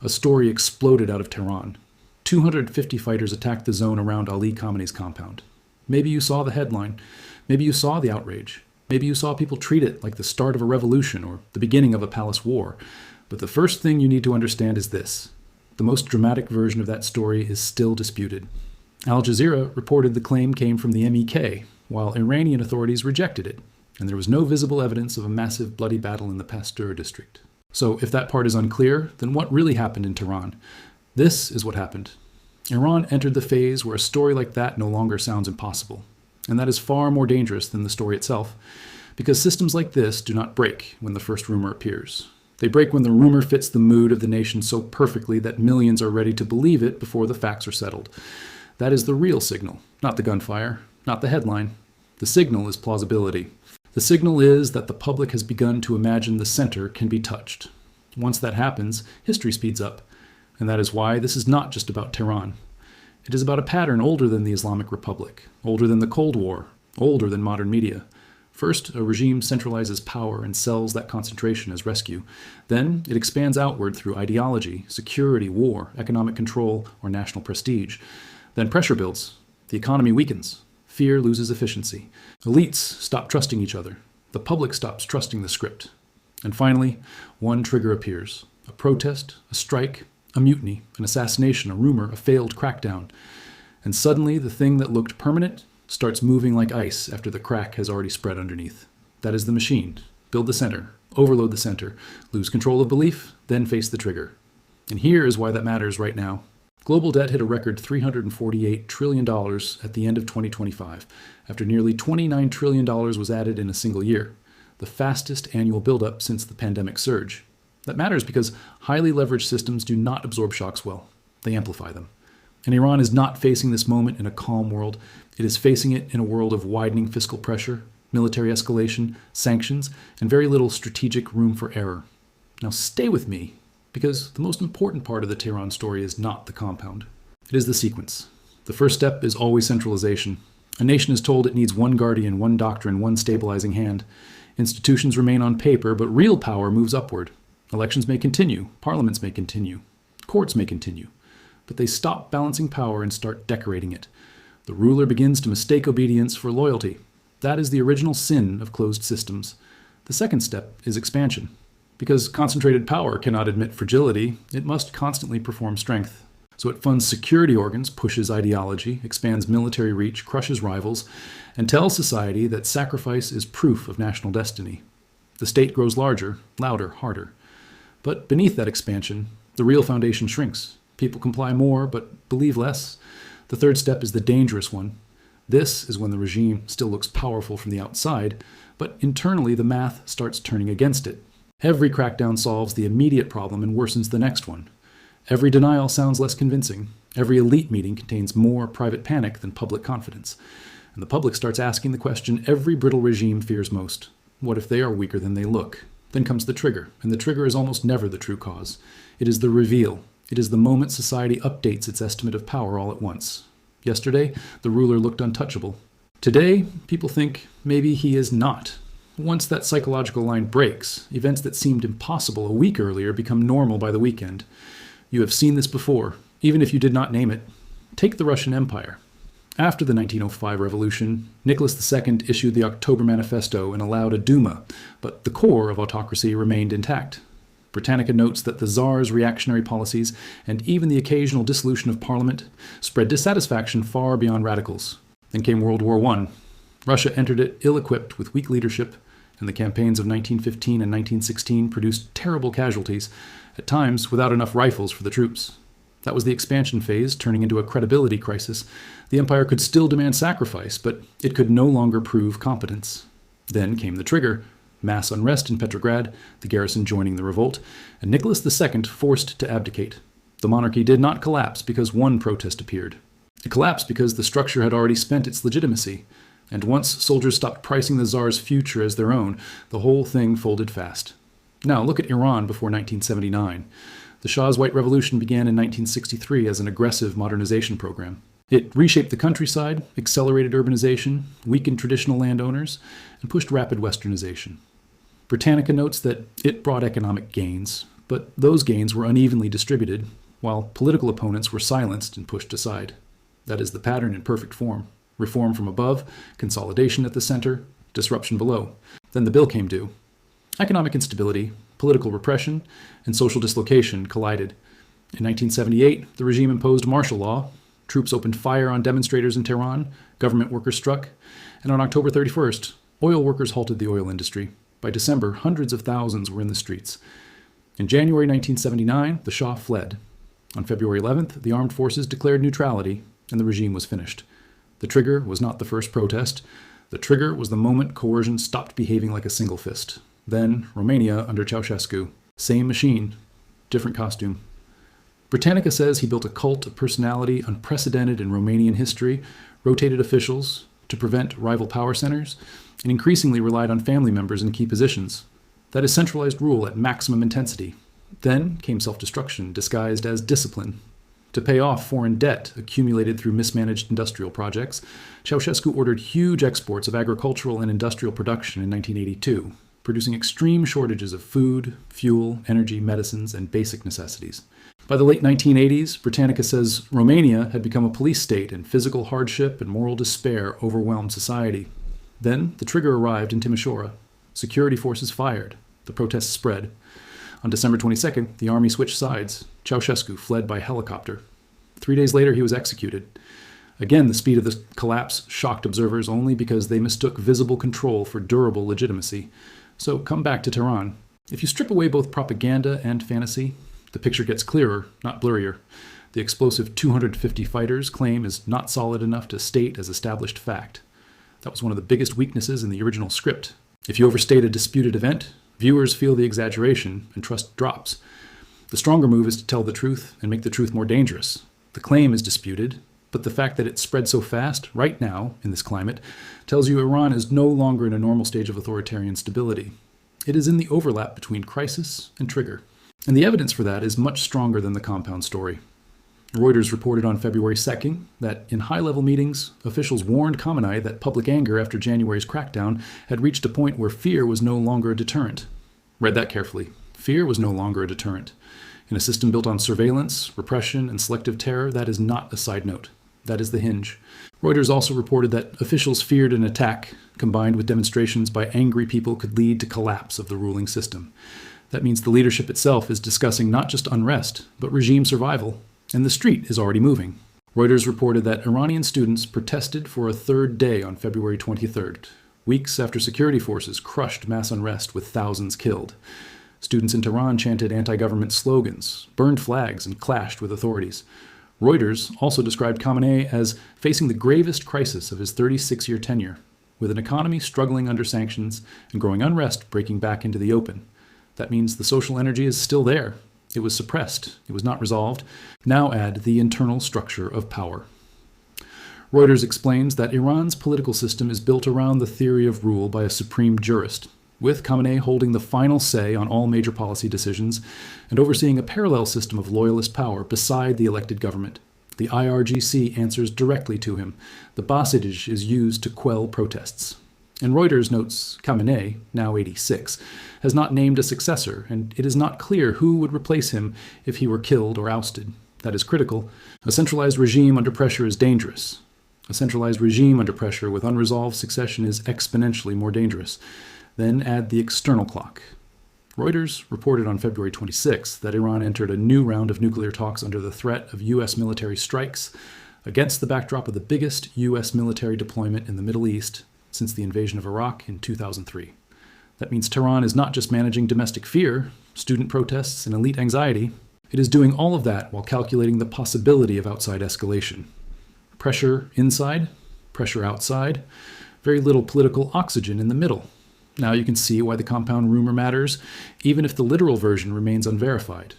a story exploded out of Tehran. 250 fighters attacked the zone around Ali Khamenei's compound. Maybe you saw the headline. Maybe you saw the outrage. Maybe you saw people treat it like the start of a revolution or the beginning of a palace war. But the first thing you need to understand is this. The most dramatic version of that story is still disputed. Al Jazeera reported the claim came from the MEK, while Iranian authorities rejected it, and there was no visible evidence of a massive bloody battle in the Pasteur district. So if that part is unclear, then what really happened in Tehran? This is what happened. Iran entered the phase where a story like that no longer sounds impossible. And that is far more dangerous than the story itself, because systems like this do not break when the first rumor appears. They break when the rumor fits the mood of the nation so perfectly that millions are ready to believe it before the facts are settled. That is the real signal, not the gunfire, not the headline. The signal is plausibility. The signal is that the public has begun to imagine the center can be touched. Once that happens, history speeds up. And that is why this is not just about Tehran. It is about a pattern older than the Islamic Republic, older than the Cold War, older than modern media. First, a regime centralizes power and sells that concentration as rescue. Then, it expands outward through ideology, security, war, economic control, or national prestige. Then pressure builds. The economy weakens. Fear loses efficiency. Elites stop trusting each other. The public stops trusting the script. And finally, one trigger appears. A protest, a strike, a mutiny, an assassination, a rumor, a failed crackdown. And suddenly, the thing that looked permanent starts moving like ice after the crack has already spread underneath. That is the machine. Build the center, overload the center, lose control of belief, then face the trigger. And here is why that matters right now. Global debt hit a record $348 trillion at the end of 2025, after nearly $29 trillion was added in a single year, the fastest annual buildup since the pandemic surge. That matters because highly leveraged systems do not absorb shocks well. They amplify them. And Iran is not facing this moment in a calm world. It is facing it in a world of widening fiscal pressure, military escalation, sanctions, and very little strategic room for error. Now stay with me, because the most important part of the Tehran story is not the compound. It is the sequence. The first step is always centralization. A nation is told it needs one guardian, one doctrine, one stabilizing hand. Institutions remain on paper, but real power moves upward. Elections may continue, parliaments may continue, courts may continue, but they stop balancing power and start decorating it. The ruler begins to mistake obedience for loyalty. That is the original sin of closed systems. The second step is expansion. Because concentrated power cannot admit fragility, it must constantly perform strength. So it funds security organs, pushes ideology, expands military reach, crushes rivals, and tells society that sacrifice is proof of national destiny. The state grows larger, louder, harder. But beneath that expansion, the real foundation shrinks. People comply more, but believe less. The third step is the dangerous one. This is when the regime still looks powerful from the outside, but internally the math starts turning against it. Every crackdown solves the immediate problem and worsens the next one. Every denial sounds less convincing. Every elite meeting contains more private panic than public confidence. And the public starts asking the question every brittle regime fears most. What if they are weaker than they look? Then comes the trigger, and the trigger is almost never the true cause. It is the reveal. It is the moment society updates its estimate of power all at once. Yesterday, the ruler looked untouchable. Today, people think maybe he is not. Once that psychological line breaks, events that seemed impossible a week earlier become normal by the weekend. You have seen this before, even if you did not name it. Take the Russian Empire. After the 1905 revolution, Nicholas II issued the October Manifesto and allowed a Duma, but the core of autocracy remained intact. Britannica notes that the Tsar's reactionary policies, and even the occasional dissolution of parliament, spread dissatisfaction far beyond radicals. Then came World War I. Russia entered it ill-equipped with weak leadership, and the campaigns of 1915 and 1916 produced terrible casualties, at times without enough rifles for the troops. That was the expansion phase, turning into a credibility crisis. The empire could still demand sacrifice, but it could no longer prove competence. Then came the trigger. Mass unrest in Petrograd, the garrison joining the revolt, and Nicholas II forced to abdicate. The monarchy did not collapse because one protest appeared. It collapsed because the structure had already spent its legitimacy. And once soldiers stopped pricing the Tsar's future as their own, the whole thing folded fast. Now look at Iran before 1979. The Shah's White Revolution began in 1963 as an aggressive modernization program. It reshaped the countryside, accelerated urbanization, weakened traditional landowners, and pushed rapid westernization. Britannica notes that it brought economic gains, But those gains were unevenly distributed, while political opponents were silenced and pushed aside. That is the pattern in perfect form. Reform from above, consolidation at the center, disruption below. Then the bill came due. Economic instability, political repression, and social dislocation collided. In 1978, the regime imposed martial law. Troops opened fire on demonstrators in Tehran, government workers struck, and on October 31st, oil workers halted the oil industry. By December, hundreds of thousands were in the streets. In January 1979, the Shah fled. On February 11th, the armed forces declared neutrality, and the regime was finished. The trigger was not the first protest. The trigger was the moment coercion stopped behaving like a single fist. Then, Romania under Ceausescu. Same machine, different costume. Britannica says he built a cult of personality unprecedented in Romanian history, rotated officials to prevent rival power centers, and increasingly relied on family members in key positions. That is centralized rule at maximum intensity. Then came self-destruction disguised as discipline. To pay off foreign debt accumulated through mismanaged industrial projects, Ceausescu ordered huge exports of agricultural and industrial production in 1982, producing extreme shortages of food, fuel, energy, medicines, and basic necessities. By the late 1980s, Britannica says Romania had become a police state and physical hardship and moral despair overwhelmed society. Then the trigger arrived in Timișoara. Security forces fired. The protests spread. On December 22nd, the army switched sides. Ceausescu fled by helicopter. 3 days later, he was executed. Again, the speed of the collapse shocked observers only because they mistook visible control for durable legitimacy. So come back to Tehran. If you strip away both propaganda and fantasy, the picture gets clearer, not blurrier. The explosive 250 fighters claim is not solid enough to state as established fact. That was one of the biggest weaknesses in the original script. If you overstate a disputed event, viewers feel the exaggeration and trust drops. The stronger move is to tell the truth and make the truth more dangerous. The claim is disputed, but the fact that it spread so fast, right now, in this climate, tells you Iran is no longer in a normal stage of authoritarian stability. It is in the overlap between crisis and trigger. And the evidence for that is much stronger than the compound story. Reuters reported on February 2nd that in high-level meetings, officials warned Khamenei that public anger after January's crackdown had reached a point where fear was no longer a deterrent. Read that carefully. Fear was no longer a deterrent. In a system built on surveillance, repression, and selective terror, that is not a side note. That is the hinge. Reuters also reported that officials feared an attack, combined with demonstrations by angry people, could lead to collapse of the ruling system. That means the leadership itself is discussing not just unrest, but regime survival, and the street is already moving. Reuters reported that Iranian students protested for a third day on February 23rd, weeks after security forces crushed mass unrest with thousands killed. Students in Tehran chanted anti-government slogans, burned flags, and clashed with authorities. Reuters also described Khamenei as facing the gravest crisis of his 36-year tenure, with an economy struggling under sanctions and growing unrest breaking back into the open. That means the social energy is still there. It was suppressed. It was not resolved. Now add the internal structure of power. Reuters explains that Iran's political system is built around the theory of rule by a supreme jurist, with Khamenei holding the final say on all major policy decisions and overseeing a parallel system of loyalist power beside the elected government. The IRGC answers directly to him. The Basidij is used to quell protests. And Reuters notes Khamenei, now 86, has not named a successor, and it is not clear who would replace him if he were killed or ousted. That is critical. A centralized regime under pressure is dangerous. A centralized regime under pressure with unresolved succession is exponentially more dangerous. Then add the external clock. Reuters reported on February 26 that Iran entered a new round of nuclear talks under the threat of U.S. military strikes against the backdrop of the biggest U.S. military deployment in the Middle East since the invasion of Iraq in 2003. That means Tehran is not just managing domestic fear, student protests, and elite anxiety. It is doing all of that while calculating the possibility of outside escalation. Pressure inside, pressure outside, very little political oxygen in the middle. Now you can see why the compound rumor matters, even if the literal version remains unverified.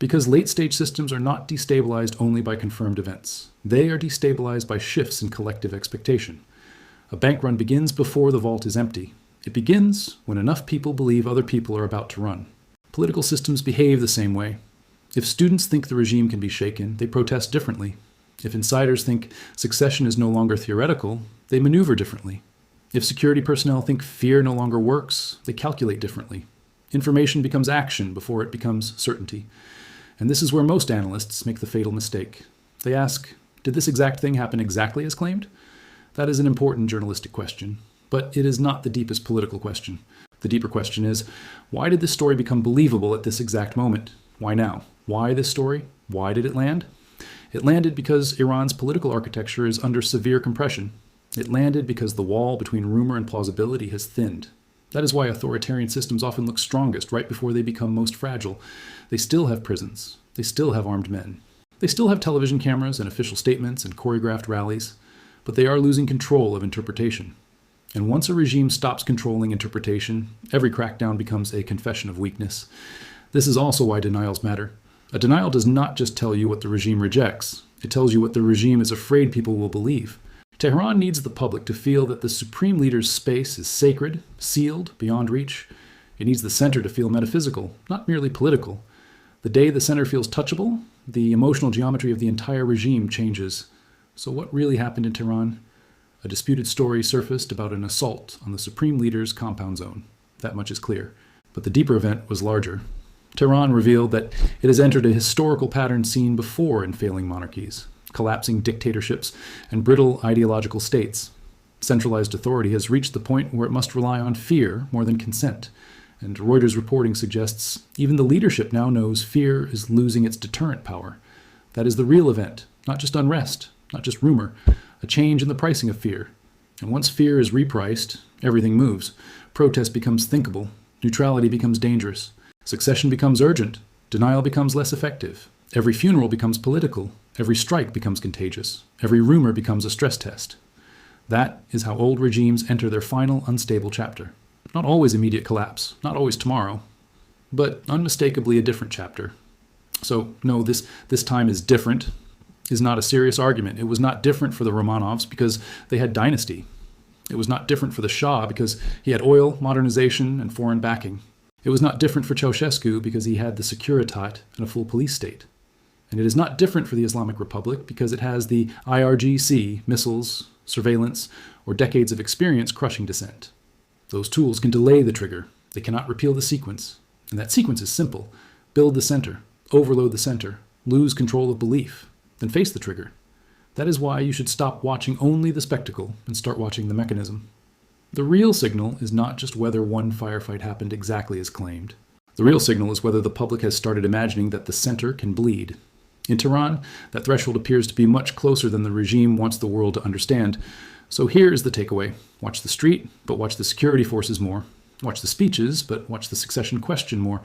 Because late-stage systems are not destabilized only by confirmed events. They are destabilized by shifts in collective expectation. A bank run begins before the vault is empty. It begins when enough people believe other people are about to run. Political systems behave the same way. If students think the regime can be shaken, they protest differently. If insiders think succession is no longer theoretical, they maneuver differently. If security personnel think fear no longer works, they calculate differently. Information becomes action before it becomes certainty. And this is where most analysts make the fatal mistake. They ask, did this exact thing happen exactly as claimed? That is an important journalistic question, but it is not the deepest political question. The deeper question is, why did this story become believable at this exact moment? Why now? Why this story? Why did it land? It landed because Iran's political architecture is under severe compression. It landed because the wall between rumor and plausibility has thinned. That is why authoritarian systems often look strongest right before they become most fragile. They still have prisons. They still have armed men. They still have television cameras and official statements and choreographed rallies, but they are losing control of interpretation. And once a regime stops controlling interpretation, every crackdown becomes a confession of weakness. This is also why denials matter. A denial does not just tell you what the regime rejects. It tells you what the regime is afraid people will believe. Tehran needs the public to feel that the supreme leader's space is sacred, sealed, beyond reach. It needs the center to feel metaphysical, not merely political. The day the center feels touchable, the emotional geometry of the entire regime changes. So what really happened in Tehran? A disputed story surfaced about an assault on the supreme leader's compound zone. That much is clear. But the deeper event was larger. Tehran revealed that it has entered a historical pattern seen before in failing monarchies, collapsing dictatorships and brittle ideological states. Centralized authority has reached the point where it must rely on fear more than consent. And Reuters reporting suggests even the leadership now knows fear is losing its deterrent power. That is the real event, not just unrest, not just rumor, a change in the pricing of fear. And once fear is repriced, everything moves. Protest becomes thinkable. Neutrality becomes dangerous. Succession becomes urgent. Denial becomes less effective. Every funeral becomes political. Every strike becomes contagious. Every rumor becomes a stress test. That is how old regimes enter their final unstable chapter. Not always immediate collapse, not always tomorrow, but unmistakably a different chapter. So, no, this time is different is not a serious argument. It was not different for the Romanovs because they had dynasty. It was not different for the Shah because he had oil, modernization, and foreign backing. It was not different for Ceausescu because he had the Securitate and a full police state. And it is not different for the Islamic Republic because it has the IRGC, missiles, surveillance, or decades of experience crushing dissent. Those tools can delay the trigger. They cannot repeal the sequence. And that sequence is simple. Build the center, overload the center, lose control of belief, then face the trigger. That is why you should stop watching only the spectacle and start watching the mechanism. The real signal is not just whether one firefight happened exactly as claimed. The real signal is whether the public has started imagining that the center can bleed. In Tehran, that threshold appears to be much closer than the regime wants the world to understand. So here is the takeaway. Watch the street, but watch the security forces more. Watch the speeches, but watch the succession question more.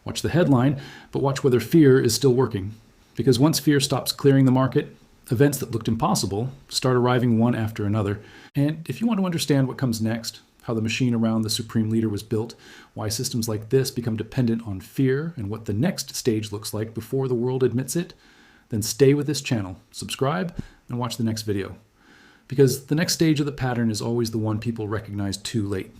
Watch the headline, but watch whether fear is still working. Because once fear stops clearing the market, events that looked impossible start arriving one after another. And if you want to understand what comes next, how the machine around the supreme leader was built, why systems like this become dependent on fear, and what the next stage looks like before the world admits it, then stay with this channel, subscribe, and watch the next video. Because the next stage of the pattern is always the one people recognize too late.